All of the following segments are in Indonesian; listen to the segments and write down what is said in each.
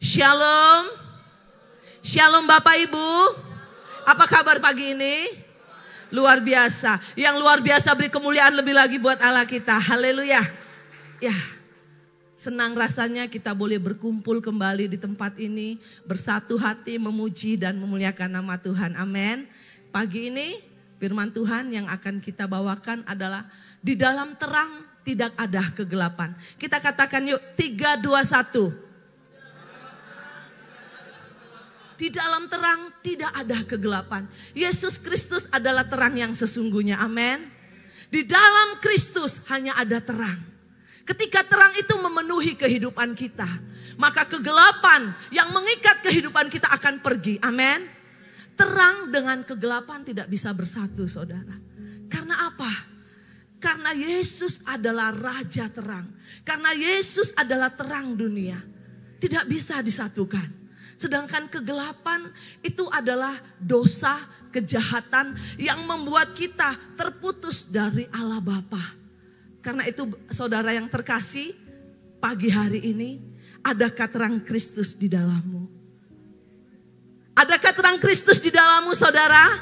Shalom. Shalom Bapak Ibu. Apa kabar pagi ini? Luar biasa. Yang luar biasa beri kemuliaan lebih lagi buat Allah kita. Haleluya. Ya, senang rasanya kita boleh berkumpul kembali di tempat ini. Bersatu hati memuji dan memuliakan nama Tuhan. Amin. Pagi ini firman Tuhan yang akan kita bawakan adalah di dalam terang tidak ada kegelapan. Kita katakan yuk 3, 2, 1. Di dalam terang tidak ada kegelapan. Yesus Kristus adalah terang yang sesungguhnya. Amin. Di dalam Kristus hanya ada terang. Ketika terang itu memenuhi kehidupan kita, maka kegelapan yang mengikat kehidupan kita akan pergi. Amin. Terang dengan kegelapan tidak bisa bersatu, saudara. Karena apa? Karena Yesus adalah Raja terang. Karena Yesus adalah terang dunia. Tidak bisa disatukan. Sedangkan kegelapan itu adalah dosa, kejahatan yang membuat kita terputus dari Allah Bapa. Karena itu saudara yang terkasih, pagi hari ini adakah terang Kristus di dalammu? Adakah terang Kristus di dalammu, saudara?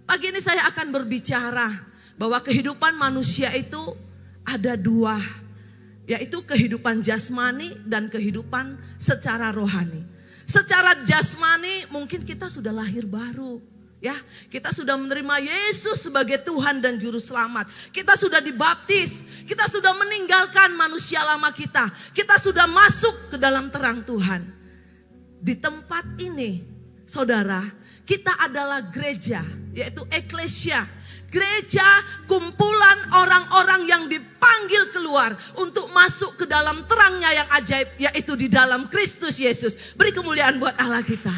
Pagi ini saya akan berbicara bahwa kehidupan manusia itu ada dua, yaitu kehidupan jasmani dan kehidupan secara rohani. Secara jasmani mungkin kita sudah lahir baru. Ya, kita sudah menerima Yesus sebagai Tuhan dan Juru Selamat. Kita sudah dibaptis, kita sudah meninggalkan manusia lama kita. Kita sudah masuk ke dalam terang Tuhan. Di tempat ini, saudara, kita adalah gereja, yaitu eklesia. Gereja kumpulan orang-orang yang dipanggil keluar untuk masuk ke dalam terangnya yang ajaib, yaitu di dalam Kristus Yesus. Beri kemuliaan buat Allah kita.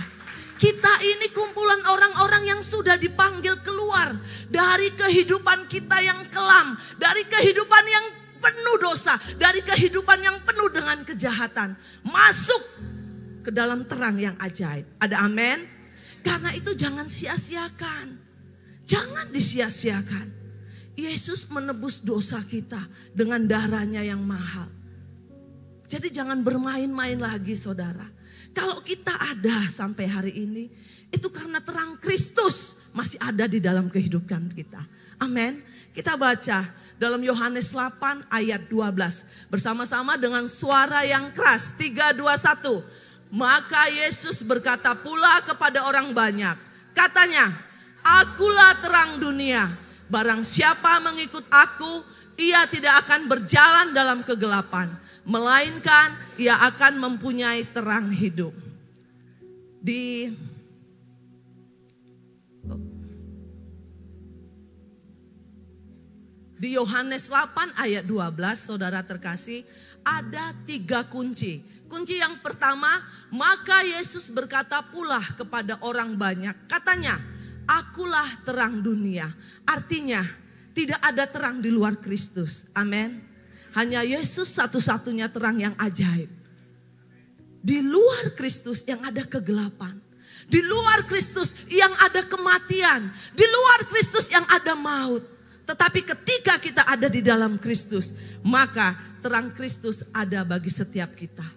Kita ini kumpulan orang-orang yang sudah dipanggil keluar dari kehidupan kita yang kelam, dari kehidupan yang penuh dosa, dari kehidupan yang penuh dengan kejahatan. Masuk ke dalam terang yang ajaib. Ada amin? Karena itu jangan sia-siakan. Jangan disia-siakan. Yesus menebus dosa kita dengan darahnya yang mahal. Jadi jangan bermain-main lagi, saudara. Kalau kita ada sampai hari ini, itu karena terang Kristus masih ada di dalam kehidupan kita. Amin. Kita baca dalam Yohanes 8 ayat 12. Bersama-sama dengan suara yang keras. 3, 2, 1. Maka Yesus berkata pula kepada orang banyak. Katanya, Akulah terang dunia. Barang siapa mengikut aku, ia tidak akan berjalan dalam kegelapan, melainkan ia akan mempunyai terang hidup. Di Yohanes 8 ayat 12, saudara terkasih, ada 3 kunci. Kunci yang pertama, maka Yesus berkata pula kepada orang banyak. Katanya, Akulah terang dunia. Artinya tidak ada terang di luar Kristus. Amin. Hanya Yesus satu-satunya terang yang ajaib. Di luar Kristus yang ada kegelapan. Di luar Kristus yang ada kematian. Di luar Kristus yang ada maut. Tetapi ketika kita ada di dalam Kristus, maka terang Kristus ada bagi setiap kita.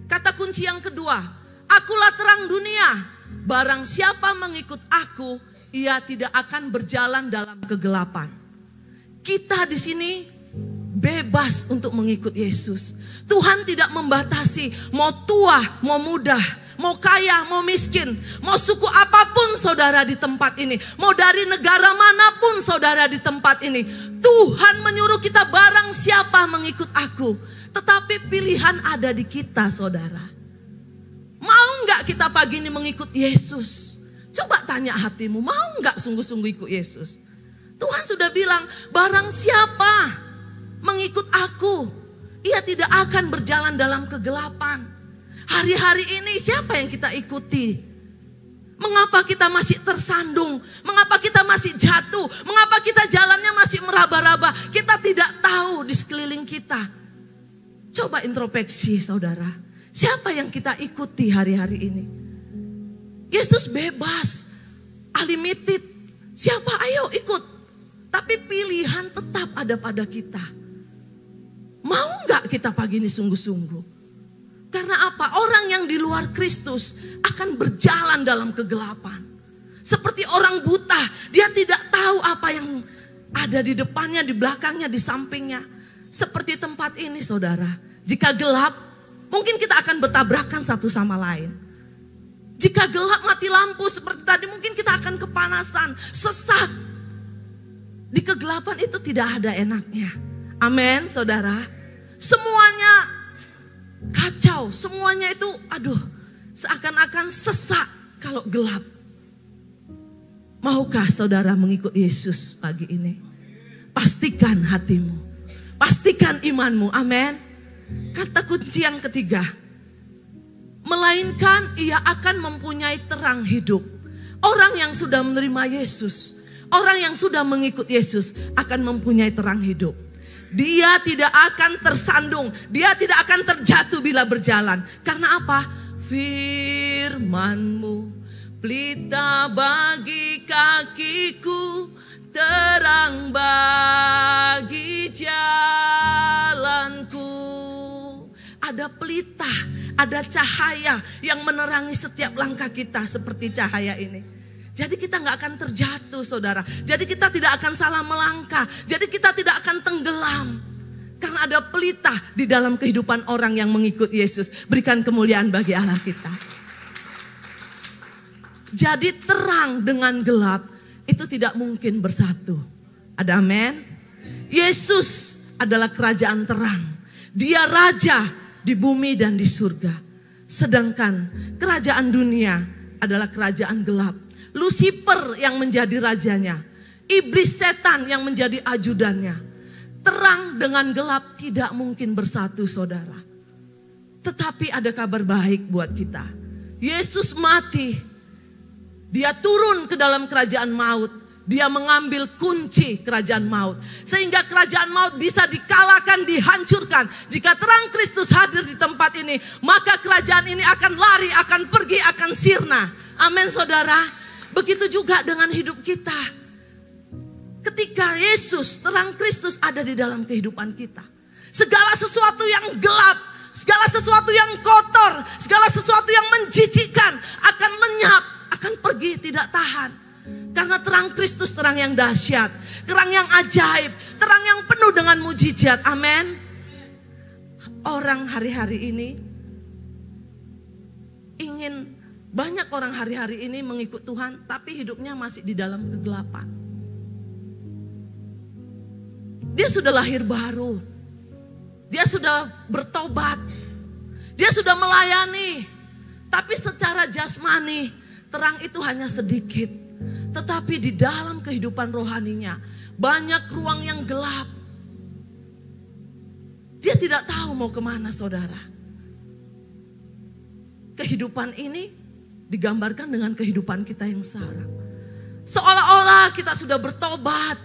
Kata kunci yang kedua, Akulah terang dunia. Barang siapa mengikut aku, ia tidak akan berjalan dalam kegelapan. Kita di sini bebas untuk mengikut Yesus. Tuhan tidak membatasi mau tua, mau muda, mau kaya, mau miskin, mau suku apapun saudara di tempat ini, mau dari negara manapun saudara di tempat ini. Tuhan menyuruh kita barang siapa mengikut aku. Tetapi pilihan ada di kita, saudara. Mau nggak kita pagi ini mengikut Yesus? Coba tanya hatimu, mau nggak sungguh-sungguh ikut Yesus? Tuhan sudah bilang, barang siapa mengikut aku, ia tidak akan berjalan dalam kegelapan. Hari-hari ini siapa yang kita ikuti? Mengapa kita masih tersandung? Mengapa kita masih jatuh? Mengapa kita jalannya masih meraba-raba? Kita tidak tahu di sekeliling kita. Coba introspeksi, saudara. Siapa yang kita ikuti hari-hari ini? Yesus bebas, unlimited. Siapa ayo ikut. Tapi pilihan tetap ada pada kita. Mau nggak kita pagi ini sungguh-sungguh? Karena apa? Orang yang di luar Kristus akan berjalan dalam kegelapan. Seperti orang buta, dia tidak tahu apa yang ada di depannya, di belakangnya, di sampingnya. Seperti tempat ini saudara, jika gelap, mungkin kita akan bertabrakan satu sama lain. Jika gelap mati lampu seperti tadi, mungkin kita akan kepanasan, sesak. Di kegelapan itu tidak ada enaknya. Amin saudara. Semuanya kacau, semuanya itu seakan-akan sesak kalau gelap. Maukah saudara mengikut Yesus pagi ini? Pastikan hatimu, pastikan imanmu, amin. Kata kunci yang ketiga, melainkan ia akan mempunyai terang hidup. Orang yang sudah menerima Yesus, orang yang sudah mengikut Yesus akan mempunyai terang hidup. Dia tidak akan tersandung, dia tidak akan terjatuh bila berjalan. Karena apa? Firman-Mu pelita bagi kakiku, terang bagi jalanku. Ada pelita, ada cahaya yang menerangi setiap langkah kita seperti cahaya ini. Jadi kita nggak akan terjatuh saudara. Jadi kita tidak akan salah melangkah. Jadi kita tidak akan tenggelam. Karena ada pelita di dalam kehidupan orang yang mengikut Yesus. Berikan kemuliaan bagi Allah kita. Jadi terang dengan gelap itu tidak mungkin bersatu. Ada amin? Yesus adalah kerajaan terang. Dia raja di bumi dan di surga. Sedangkan kerajaan dunia adalah kerajaan gelap. Lucifer yang menjadi rajanya, iblis setan yang menjadi ajudannya. Terang dengan gelap tidak mungkin bersatu saudara. Tetapi ada kabar baik buat kita. Yesus mati, dia turun ke dalam kerajaan maut. Dia mengambil kunci kerajaan maut. Sehingga kerajaan maut bisa dikalahkan, dihancurkan. Jika terang Kristus hadir di tempat ini, maka kerajaan ini akan lari, akan pergi, akan sirna. Amin saudara. Begitu juga dengan hidup kita. Ketika Yesus, terang Kristus ada di dalam kehidupan kita. Segala sesuatu yang gelap, segala sesuatu yang kotor, segala sesuatu yang menjijikkan akan lenyap, akan pergi, tidak tahan. Karena terang Kristus terang yang dahsyat, terang yang ajaib, terang yang penuh dengan mujizat. Amin. Orang hari-hari ini ingin, banyak orang hari-hari ini mengikut Tuhan tapi hidupnya masih di dalam kegelapan. Dia sudah lahir baru, dia sudah bertobat, dia sudah melayani, tapi secara jasmani terang itu hanya sedikit. Tetapi di dalam kehidupan rohaninya banyak ruang yang gelap. Dia tidak tahu mau kemana saudara. Kehidupan ini digambarkan dengan kehidupan kita yang sekarang. Seolah-olah kita sudah bertobat.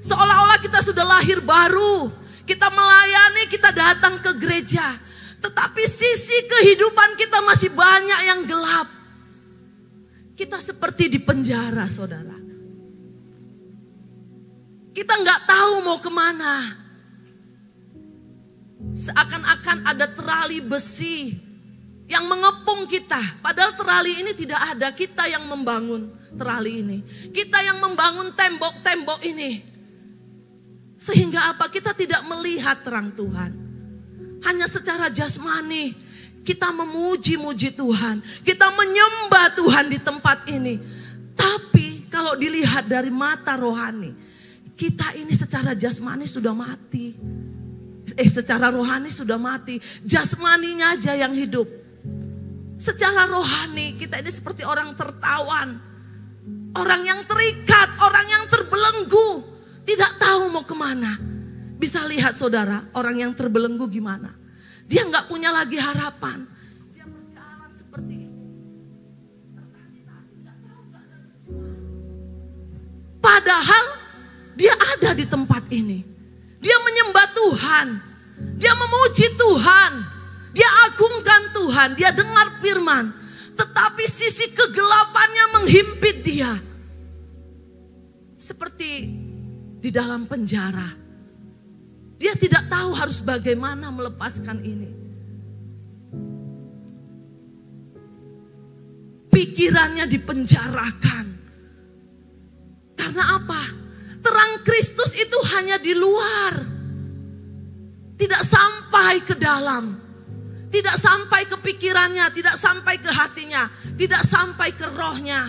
Seolah-olah kita sudah lahir baru. Kita melayani, kita datang ke gereja. Tetapi sisi kehidupan kita masih banyak yang gelap. Kita seperti di penjara saudara. Kita nggak tahu mau kemana. Seakan-akan ada terali besi yang mengepung kita. Padahal terali ini tidak ada. Kita yang membangun terali ini. Kita yang membangun tembok-tembok ini. Sehingga apa? Kita tidak melihat terang Tuhan. Hanya secara jasmani kita memuji-muji Tuhan. Kita menyembah Tuhan di tempat ini. Tapi kalau dilihat dari mata rohani, kita ini secara jasmani sudah mati. Secara rohani sudah mati. Jasmaninya aja yang hidup. Secara rohani kita ini seperti orang tertawan. Orang yang terikat, orang yang terbelenggu. Tidak tahu mau kemana. Bisa lihat saudara, orang yang terbelenggu gimana. Dia nggak punya lagi harapan. Dia berjalan seperti ini. Padahal dia ada di tempat ini. Dia menyembah Tuhan. Dia memuji Tuhan. Dia agungkan Tuhan, dia dengar firman. Tetapi sisi kegelapannya menghimpit dia. Seperti di dalam penjara. Dia tidak tahu harus bagaimana melepaskan ini. pikirannya dipenjarakan. Karena apa? Terang Kristus itu hanya di luar. Tidak sampai ke dalam. Tidak sampai ke pikirannya, tidak sampai ke hatinya, tidak sampai ke rohnya.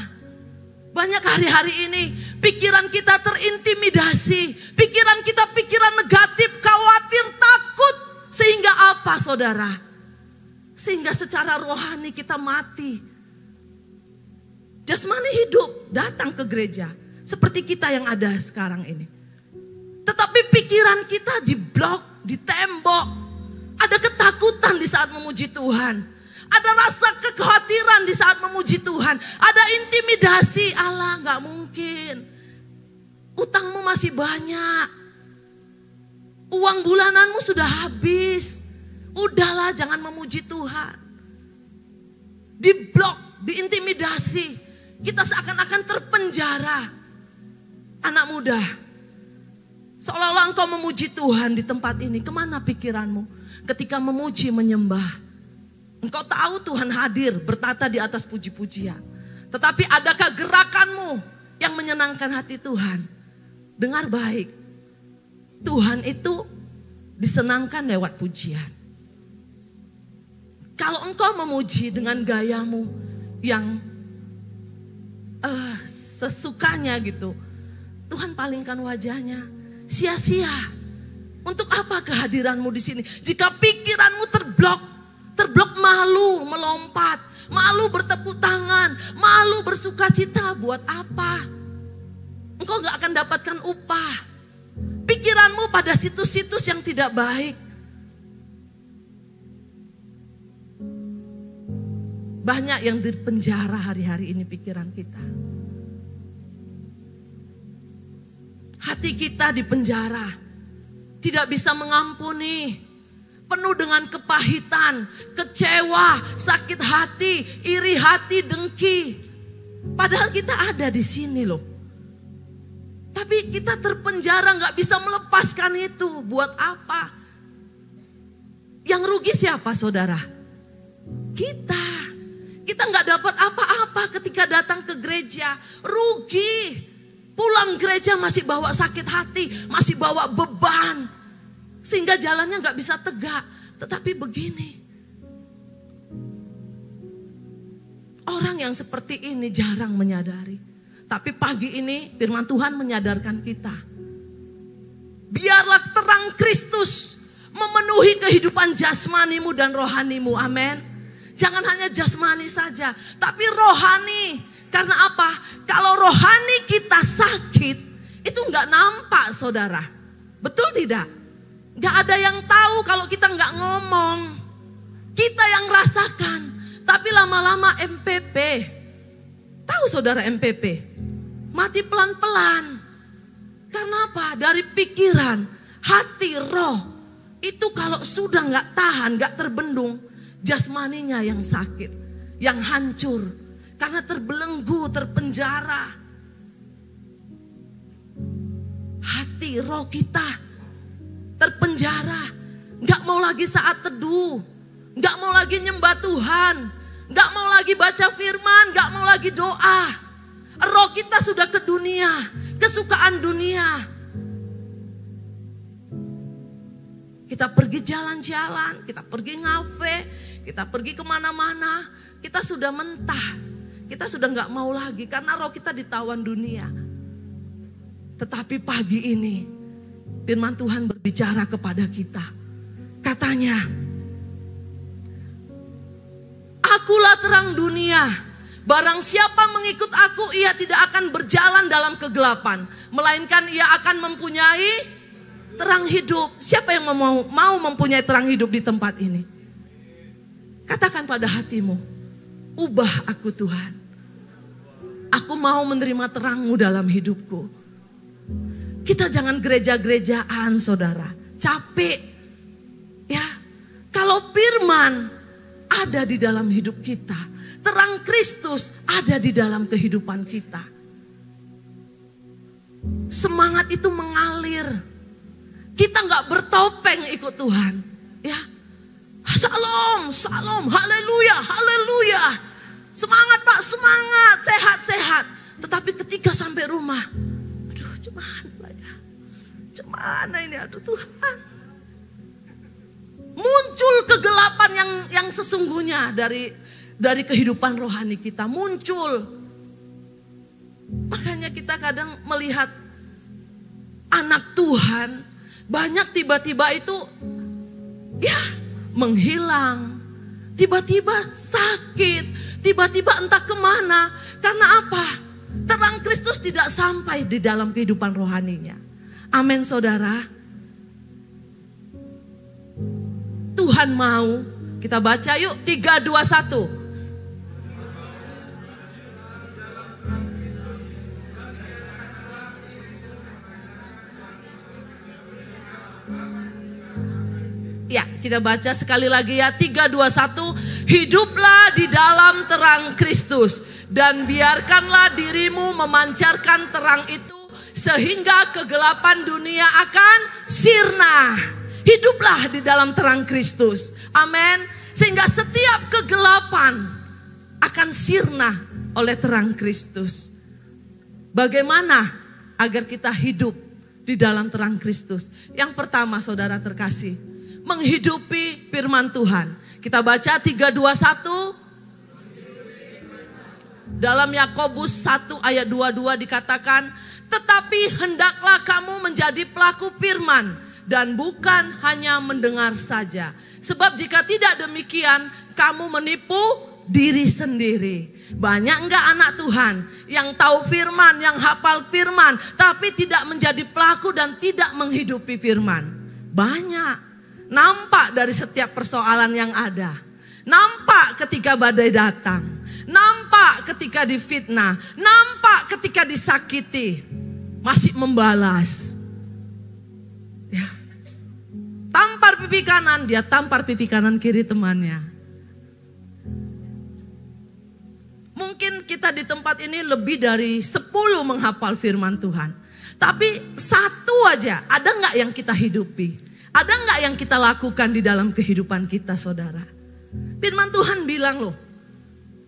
Banyak hari-hari ini pikiran kita terintimidasi. Pikiran kita pikiran negatif, khawatir, takut. Sehingga apa saudara? Sehingga secara rohani kita mati. Jasmani hidup, datang ke gereja. Seperti kita yang ada sekarang ini. Tetapi pikiran kita diblok, ditembok. Ada ketakutan di saat memuji Tuhan. Ada rasa kekhawatiran di saat memuji Tuhan. Ada intimidasi. Allah, gak mungkin. Utangmu masih banyak. Uang bulananmu sudah habis. Udahlah, jangan memuji Tuhan. Diblok, diintimidasi. Kita seakan-akan terpenjara. Anak muda, seolah-olah engkau memuji Tuhan di tempat ini. Kemana pikiranmu ketika memuji, menyembah? Engkau tahu Tuhan hadir bertata di atas puji-pujian. Tetapi adakah gerakanmu yang menyenangkan hati Tuhan? Dengar baik. Tuhan itu disenangkan lewat pujian. Kalau engkau memuji dengan gayamu yang sesukanya gitu, Tuhan palingkan wajahnya. Sia-sia. Untuk apa kehadiranmu di sini? Jika pikiranmu terblok malu melompat, malu bertepuk tangan, malu bersuka cita, buat apa? Engkau gak akan dapatkan upah. Pikiranmu pada situs-situs yang tidak baik. Banyak yang dipenjara hari-hari ini pikiran kita. Hati kita dipenjara, tidak bisa mengampuni. Penuh dengan kepahitan, kecewa, sakit hati, iri hati, dengki. Padahal kita ada di sini loh. Tapi kita terpenjara, gak bisa melepaskan itu. Buat apa? Yang rugi siapa saudara? Kita. Kita gak dapat apa-apa ketika datang ke gereja. Rugi. Pulang gereja masih bawa sakit hati, masih bawa beban. Sehingga jalannya gak bisa tegak. Tetapi begini. Orang yang seperti ini jarang menyadari. Tapi pagi ini firman Tuhan menyadarkan kita. Biarlah terang Kristus memenuhi kehidupan jasmanimu dan rohanimu. Amin. Jangan hanya jasmani saja, tapi rohani. Karena apa? Kalau rohani kita sakit, itu gak nampak saudara. Betul tidak? Gak ada yang tahu kalau kita gak ngomong. Kita yang rasakan. Tapi lama-lama MPP. Tahu saudara MPP? Mati pelan-pelan. Karena apa? Dari pikiran, hati, roh. Itu kalau sudah gak tahan, gak terbendung. Jasmaninya yang sakit. Yang hancur. Karena terbelenggu, terpenjara. Hati, roh kita terpenjara, gak mau lagi saat teduh, gak mau lagi nyembah Tuhan, gak mau lagi baca firman, gak mau lagi doa. Roh kita sudah ke dunia, kesukaan dunia. Kita pergi jalan-jalan, kita pergi ngafe, kita pergi kemana-mana, kita sudah mentah, kita sudah gak mau lagi karena roh kita ditawan dunia. Tetapi pagi ini, firman Tuhan berbicara kepada kita. Katanya, akulah terang dunia. Barang siapa mengikut aku, ia tidak akan berjalan dalam kegelapan. Melainkan ia akan mempunyai terang hidup. Siapa yang mau mempunyai terang hidup di tempat ini? Katakan pada hatimu, ubah aku Tuhan. Aku mau menerima terang-Mu dalam hidupku. Kita jangan gereja-gerejaan saudara. Capek. Ya. Kalau firman ada di dalam hidup kita. Terang Kristus ada di dalam kehidupan kita. Semangat itu mengalir. Kita gak bertopeng ikut Tuhan. Ya. Salam, salam, haleluya, haleluya. Semangat Pak, semangat, sehat-sehat. Tetapi ketika sampai rumah, aduh cemana ini, aduh Tuhan. Muncul kegelapan yang sesungguhnya dari kehidupan rohani kita, muncul. Makanya kita kadang melihat anak Tuhan, banyak tiba-tiba itu ya menghilang. Tiba-tiba sakit, tiba-tiba entah kemana. Karena apa? Terang Kristus tidak sampai di dalam kehidupan rohaninya. Amin saudara. Tuhan mau, kita baca yuk 3, 2, 1. Ya, kita baca sekali lagi ya. 3, 2, 1. Hiduplah di dalam terang Kristus dan biarkanlah dirimu memancarkan terang itu sehingga kegelapan dunia akan sirna. Hiduplah di dalam terang Kristus. Amin. Sehingga setiap kegelapan akan sirna oleh terang Kristus. Bagaimana agar kita hidup di dalam terang Kristus? Yang pertama saudara terkasih, menghidupi firman Tuhan. Kita baca 3, 2, 1. Dalam Yakobus 1 ayat 22 dikatakan, tetapi hendaklah kamu menjadi pelaku firman dan bukan hanya mendengar saja. Sebab jika tidak demikian, kamu menipu diri sendiri. Banyak enggak anak Tuhan yang tahu firman, yang hafal firman, tapi tidak menjadi pelaku dan tidak menghidupi firman? Banyak. Nampak dari setiap persoalan yang ada. Nampak ketika badai datang. Nampak ketika difitnah. Nampak ketika disakiti. Masih membalas. Ya. Tampar pipi kanan, dia tampar pipi kanan kiri temannya. Mungkin kita di tempat ini lebih dari 10 menghafal firman Tuhan. Tapi satu aja, ada nggak yang kita hidupi? Ada nggak yang kita lakukan di dalam kehidupan kita saudara? Firman Tuhan bilang loh,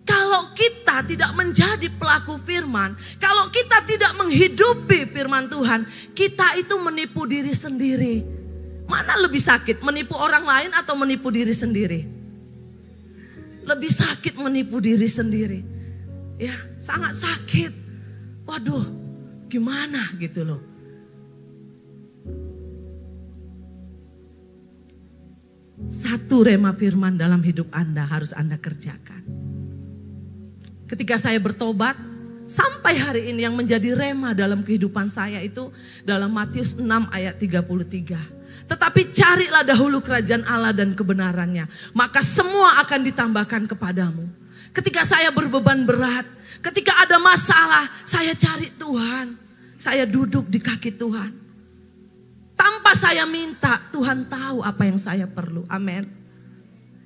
kalau kita tidak menjadi pelaku firman, kalau kita tidak menghidupi firman Tuhan, kita itu menipu diri sendiri. Mana lebih sakit, menipu orang lain atau menipu diri sendiri? Lebih sakit menipu diri sendiri. Ya, sangat sakit. Waduh, gimana gitu loh. Satu rema firman dalam hidup Anda harus Anda kerjakan. Ketika saya bertobat, sampai hari ini yang menjadi rema dalam kehidupan saya itu dalam Matius 6 ayat 33. Tetapi carilah dahulu kerajaan Allah dan kebenarannya, maka semua akan ditambahkan kepadamu. Ketika saya berbeban berat, ketika ada masalah, saya cari Tuhan. Saya duduk di kaki Tuhan. Tanpa saya minta, Tuhan tahu apa yang saya perlu. Amin.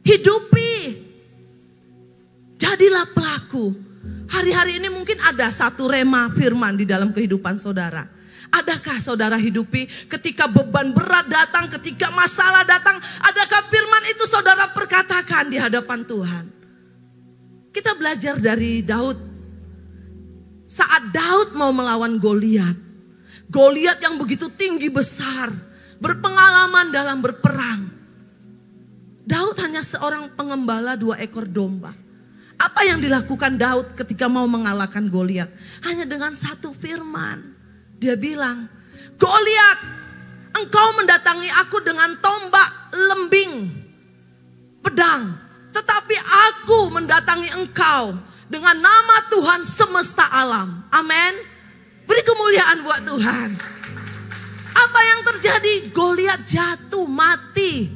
Hidupi. Jadilah pelaku. Hari-hari ini mungkin ada satu rema firman di dalam kehidupan saudara. Adakah saudara hidupi ketika beban berat datang, ketika masalah datang, adakah firman itu saudara perkatakan di hadapan Tuhan? Kita belajar dari Daud. Saat Daud mau melawan Goliat. Goliat yang begitu tinggi besar, berpengalaman dalam berperang. Daud hanya seorang pengembala 2 ekor domba. Apa yang dilakukan Daud ketika mau mengalahkan Goliat? Hanya dengan satu firman. Dia bilang, Goliat, engkau mendatangi aku dengan tombak, lembing, pedang. Tetapi aku mendatangi engkau dengan nama Tuhan semesta alam. Amin. Beri kemuliaan buat Tuhan. Apa yang terjadi? Goliat jatuh mati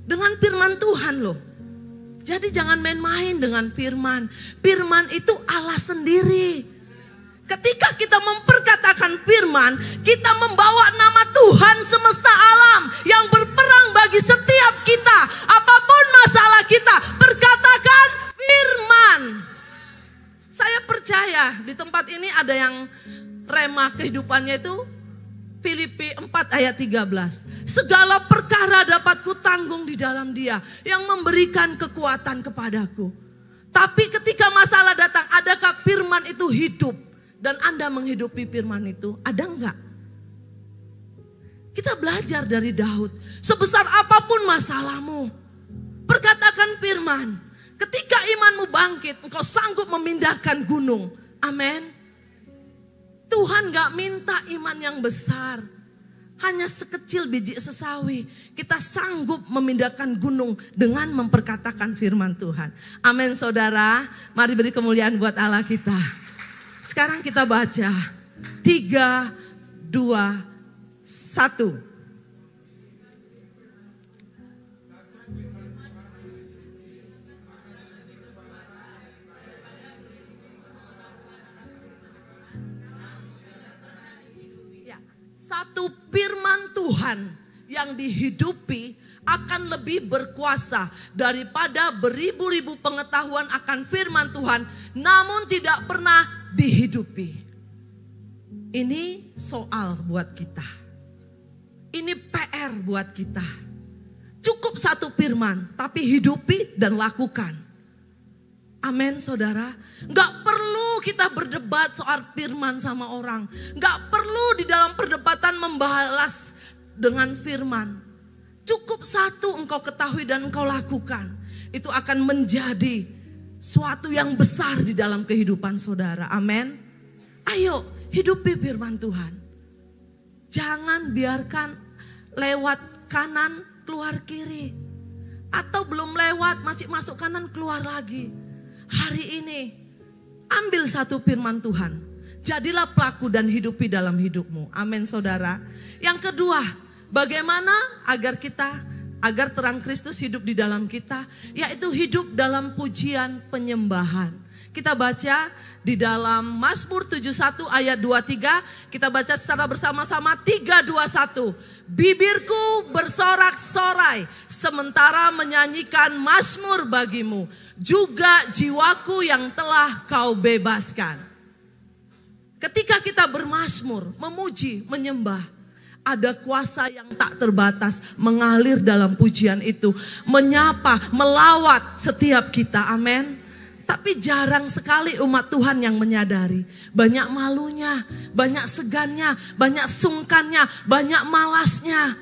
dengan firman Tuhan loh. Jadi jangan main-main dengan firman. Firman itu Allah sendiri. Ketika kita memperkatakan firman, kita membawa nama Tuhan semesta alam yang berperang bagi setiap kita. Apapun masalah kita, perkatakan firman. Saya percaya di tempat ini ada yang rema kehidupannya itu Filipi 4 ayat 13. Segala perkara dapat kutanggung di dalam Dia yang memberikan kekuatan kepadaku. Tapi ketika masalah datang, adakah firman itu hidup? Dan Anda menghidupi firman itu, ada enggak? Kita belajar dari Daud. Sebesar apapun masalahmu, perkatakan firman. Ketika imanmu bangkit, engkau sanggup memindahkan gunung. Amin. Tuhan gak minta iman yang besar. Hanya sekecil biji sesawi. Kita sanggup memindahkan gunung dengan memperkatakan firman Tuhan. Amin saudara. Mari beri kemuliaan buat Allah kita. Sekarang kita baca 3, 2, 1. Satu firman Tuhan yang dihidupi akan lebih berkuasa daripada beribu-ribu pengetahuan akan firman Tuhan namun tidak pernah dihidupi. Ini soal buat kita. Ini PR buat kita. Cukup satu firman tapi hidupi dan lakukan. Amin saudara. Gak perlu kita berdebat soal firman sama orang. Gak perlu di dalam perdebatan membalas dengan firman. Cukup satu engkau ketahui dan engkau lakukan. Itu akan menjadi suatu yang besar di dalam kehidupan saudara. Amin. Ayo hidupi firman Tuhan. Jangan biarkan lewat kanan keluar kiri. Atau belum lewat masih masuk kanan keluar lagi. Hari ini ambil satu firman Tuhan. Jadilah pelaku dan hidupi dalam hidupmu. Amin saudara. Yang kedua, bagaimana agar terang Kristus hidup di dalam kita, yaitu hidup dalam pujian penyembahan. Kita baca di dalam Mazmur 71 ayat 23, kita baca secara bersama-sama 3, 2, 1. Bibirku bersorak-sorai sementara menyanyikan mazmur bagimu, juga jiwaku yang telah kau bebaskan. Ketika kita bermazmur, memuji, menyembah, ada kuasa yang tak terbatas mengalir dalam pujian itu, menyapa, melawat setiap kita. Amin. Tapi jarang sekali umat Tuhan yang menyadari. Banyak malunya, banyak segannya, banyak sungkannya, banyak malasnya.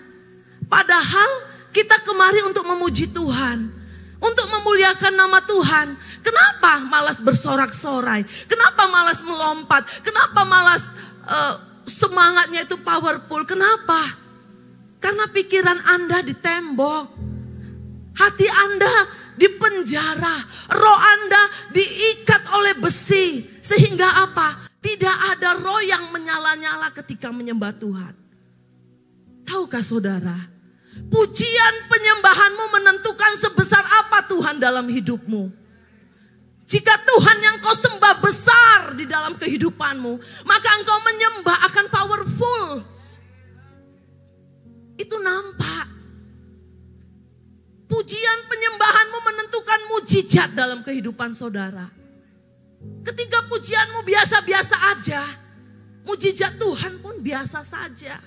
Padahal kita kemari untuk memuji Tuhan. Untuk memuliakan nama Tuhan. Kenapa malas bersorak-sorai? Kenapa malas melompat? Kenapa malas semangatnya itu powerful? Kenapa? Karena pikiran Anda ditembok. Hati Anda dipenjara, roh Anda diikat oleh besi. Sehingga apa? Tidak ada roh yang menyala-nyala ketika menyembah Tuhan. Tahukah saudara? Pujian penyembahanmu menentukan sebesar apa Tuhan dalam hidupmu. Jika Tuhan yang kau sembah besar di dalam kehidupanmu, maka engkau menyembah akan powerful. Itu nampak. Pujian penyembahanmu menentukan mujizat dalam kehidupan saudara. Ketika pujianmu biasa-biasa aja, mujizat Tuhan pun biasa saja.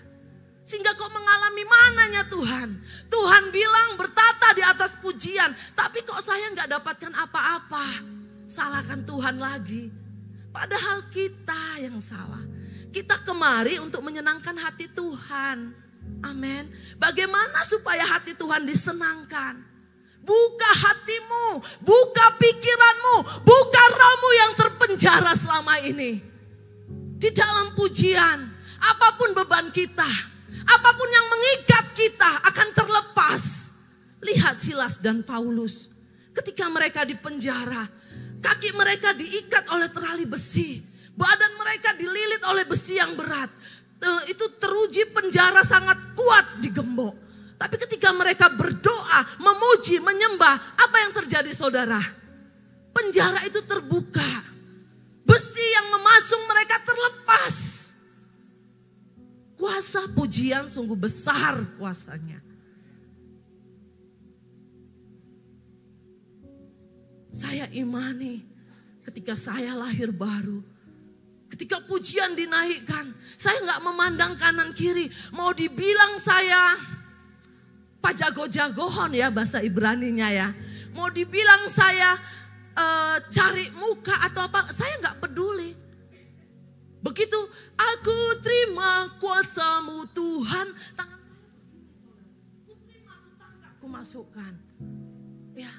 Sehingga kau mengalami mananya Tuhan. Tuhan bilang bertata di atas pujian, tapi kok saya gak dapatkan apa-apa. Salahkan Tuhan lagi. Padahal kita yang salah. Kita kemari untuk menyenangkan hati Tuhan. Amin. Bagaimana supaya hati Tuhan disenangkan? Buka hatimu, buka pikiranmu, buka rohmu yang terpenjara selama ini. Di dalam pujian, apapun beban kita, apapun yang mengikat kita akan terlepas. Lihat Silas dan Paulus. Ketika mereka di penjara, kaki mereka diikat oleh terali besi. Badan mereka dililit oleh besi yang berat. Itu teruji penjara sangat kuat digembok. Tapi ketika mereka berdoa, memuji, menyembah, apa yang terjadi saudara? Penjara itu terbuka. Besi yang memasung mereka terlepas. Kuasa pujian sungguh besar kuasanya. Saya imani ketika saya lahir baru. Ketika pujian dinaikkan, saya gak memandang kanan kiri. Mau dibilang saya pajago-jagohon ya bahasa Ibraninya ya. Mau dibilang saya cari muka atau apa, saya nggak peduli. Begitu aku terima kuasa-Mu Tuhan, tangan saya, ku terima aku masukkan. Ya,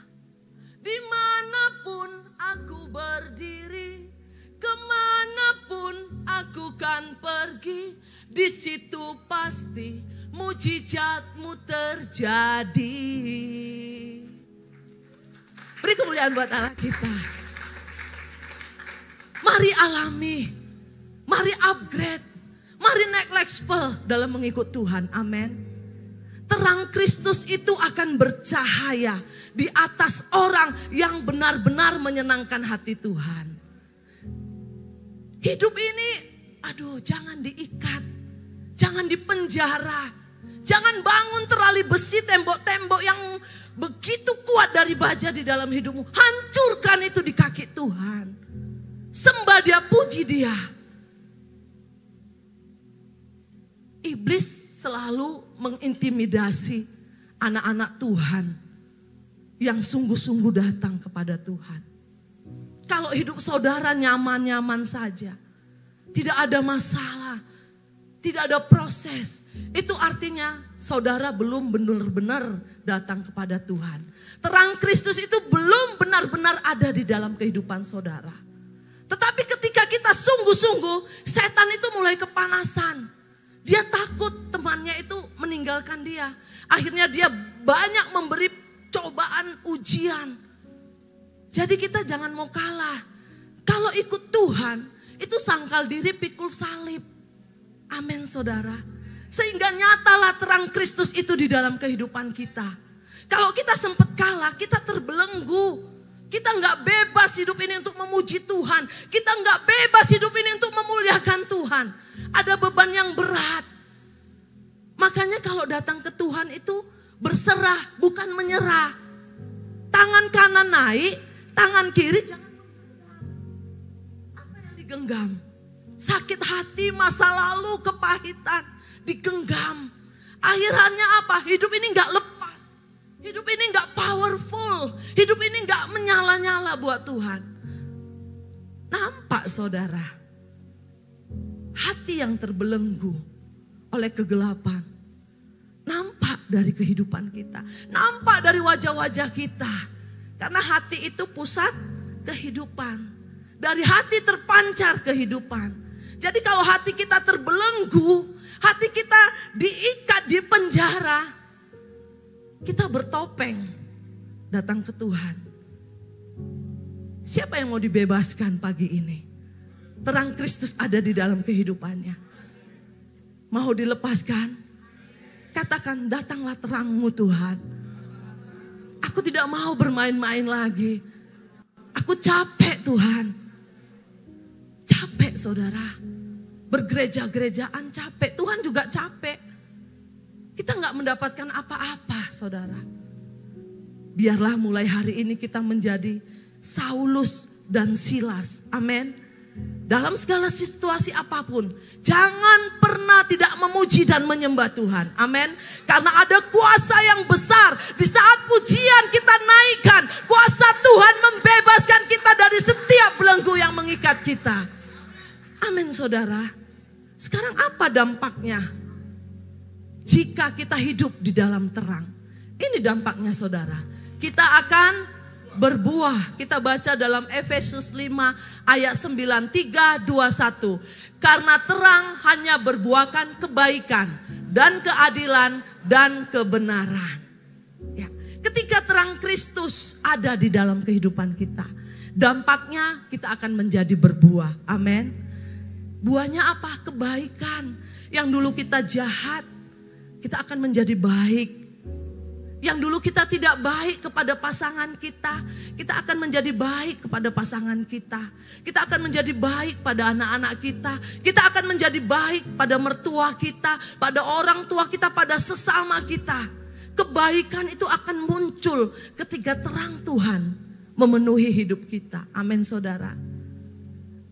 dimanapun aku berdiri, kemanapun aku kan pergi, di situ pasti mujizat-Mu terjadi. Beri kemuliaan buat Allah kita. Mari alami, mari upgrade, mari naik level dalam mengikut Tuhan. Amin. Terang Kristus itu akan bercahaya di atas orang yang benar-benar menyenangkan hati Tuhan. Hidup ini, jangan diikat, jangan dipenjara, jangan bangun terali besi tembok-tembok yang begitu kuat dari baja di dalam hidupmu. Hancurkan itu di kaki Tuhan. Sembah Dia, puji Dia. Iblis selalu mengintimidasi anak-anak Tuhan yang sungguh-sungguh datang kepada Tuhan. Kalau hidup saudara nyaman-nyaman saja, tidak ada masalah, tidak ada proses, itu artinya saudara belum benar-benar datang kepada Tuhan. Terang Kristus itu belum benar-benar ada di dalam kehidupan saudara. Tetapi ketika kita sungguh-sungguh, setan itu mulai kepanasan. Dia takut temannya itu meninggalkan dia. Akhirnya dia banyak memberi cobaan, ujian. Jadi kita jangan mau kalah. Kalau ikut Tuhan, itu sangkal diri pikul salib. Amin saudara. Sehingga nyatalah terang Kristus itu di dalam kehidupan kita. Kalau kita sempat kalah, kita terbelenggu. Kita nggak bebas hidup ini untuk memuji Tuhan. Kita nggak bebas hidup ini untuk memuliakan Tuhan. Ada beban yang berat. Makanya kalau datang ke Tuhan itu berserah, bukan menyerah. Tangan kanan naik, tangan kiri jangan menggenggam. Apa yang digenggam? Sakit hati, masa lalu, kepahitan. Digenggam. Akhirnya apa? Hidup ini gak lepas. Hidup ini gak powerful. Hidup ini gak menyala-nyala buat Tuhan. Nampak saudara? Hati yang terbelenggu oleh kegelapan. Nampak dari kehidupan kita. Nampak dari wajah-wajah kita. Karena hati itu pusat kehidupan. Dari hati terpancar kehidupan. Jadi kalau hati kita terbelenggu, hati kita diikat di penjara, kita bertopeng datang ke Tuhan. Siapa yang mau dibebaskan pagi ini? Terang Kristus ada di dalam kehidupannya. Mau dilepaskan? Katakan, datanglah terang-Mu Tuhan. Aku tidak mau bermain-main lagi. Aku capek Tuhan. Capek saudara. Bergereja-gerejaan capek. Tuhan juga capek. Kita gak mendapatkan apa-apa saudara. Biarlah mulai hari ini kita menjadi Saulus dan Silas. Amin. Dalam segala situasi apapun, jangan pernah tidak memuji dan menyembah Tuhan. Amin. Karena ada kuasa yang besar. Di saat pujian kita naikkan, kuasa Tuhan membebaskan kita dari setiap belenggu yang mengikat kita. Amin saudara. Sekarang apa dampaknya jika kita hidup di dalam terang? Ini dampaknya saudara. Kita akan berbuah. Kita baca dalam Efesus 5 ayat 9, 3, 2, 1. Karena terang hanya berbuahkan kebaikan dan keadilan dan kebenaran. Ya. Ketika terang Kristus ada di dalam kehidupan kita, dampaknya kita akan menjadi berbuah. Amin. Buahnya apa? Kebaikan. Yang dulu kita jahat, kita akan menjadi baik. Yang dulu kita tidak baik kepada pasangan kita, kita akan menjadi baik kepada pasangan kita. Kita akan menjadi baik pada anak-anak kita. Kita akan menjadi baik pada mertua kita, pada orang tua kita, pada sesama kita. Kebaikan itu akan muncul ketika terang Tuhan memenuhi hidup kita. Amin saudara.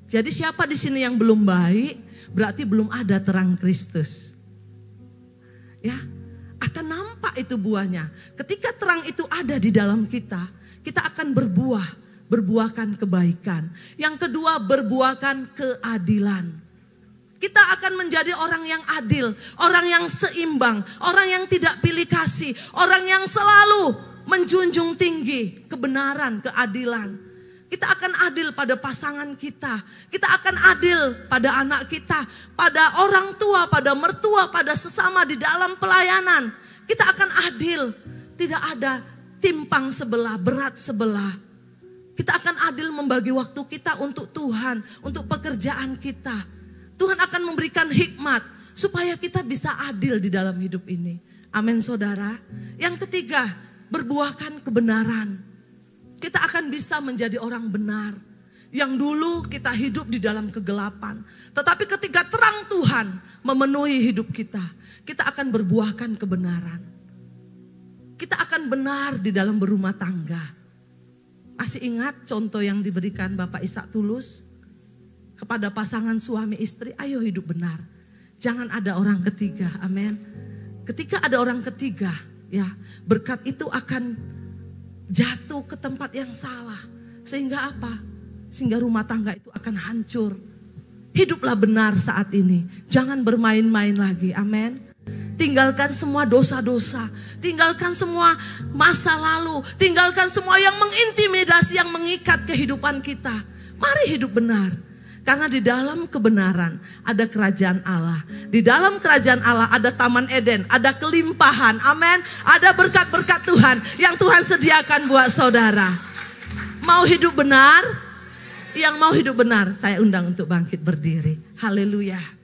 Jadi siapa di sini yang belum baik, berarti belum ada terang Kristus. Ya. Akan nampak itu buahnya. Ketika terang itu ada di dalam kita, kita akan berbuah berbuahkan kebaikan. Yang kedua, berbuahkan keadilan. Kita akan menjadi orang yang adil, orang yang seimbang, orang yang tidak pilih kasih, orang yang selalu menjunjung tinggi kebenaran, keadilan. Kita akan adil pada pasangan kita, kita akan adil pada anak kita, pada orang tua, pada mertua, pada sesama di dalam pelayanan. Kita akan adil, tidak ada timpang sebelah, berat sebelah. Kita akan adil membagi waktu kita untuk Tuhan, untuk pekerjaan kita. Tuhan akan memberikan hikmat supaya kita bisa adil di dalam hidup ini. Amin saudara. Yang ketiga, berbuahkan kebenaran. Kita akan bisa menjadi orang benar. Yang dulu kita hidup di dalam kegelapan. Tetapi ketika terang Tuhan memenuhi hidup kita, kita akan berbuahkan kebenaran. Kita akan benar di dalam berumah tangga. Masih ingat contoh yang diberikan Bapak Ishak Tulus? Kepada pasangan suami istri, ayo hidup benar. Jangan ada orang ketiga, amin. Ketika ada orang ketiga, ya berkat itu akan jatuh ke tempat yang salah. Sehingga apa? Sehingga rumah tangga itu akan hancur. Hiduplah benar saat ini. Jangan bermain-main lagi. Amin. Tinggalkan semua dosa-dosa. Tinggalkan semua masa lalu. Tinggalkan semua yang mengintimidasi, yang mengikat kehidupan kita. Mari hidup benar. Karena di dalam kebenaran ada kerajaan Allah. Di dalam kerajaan Allah ada taman Eden, ada kelimpahan, amin. Ada berkat-berkat Tuhan yang Tuhan sediakan buat saudara. Mau hidup benar? Yang mau hidup benar, saya undang untuk bangkit berdiri. Haleluya.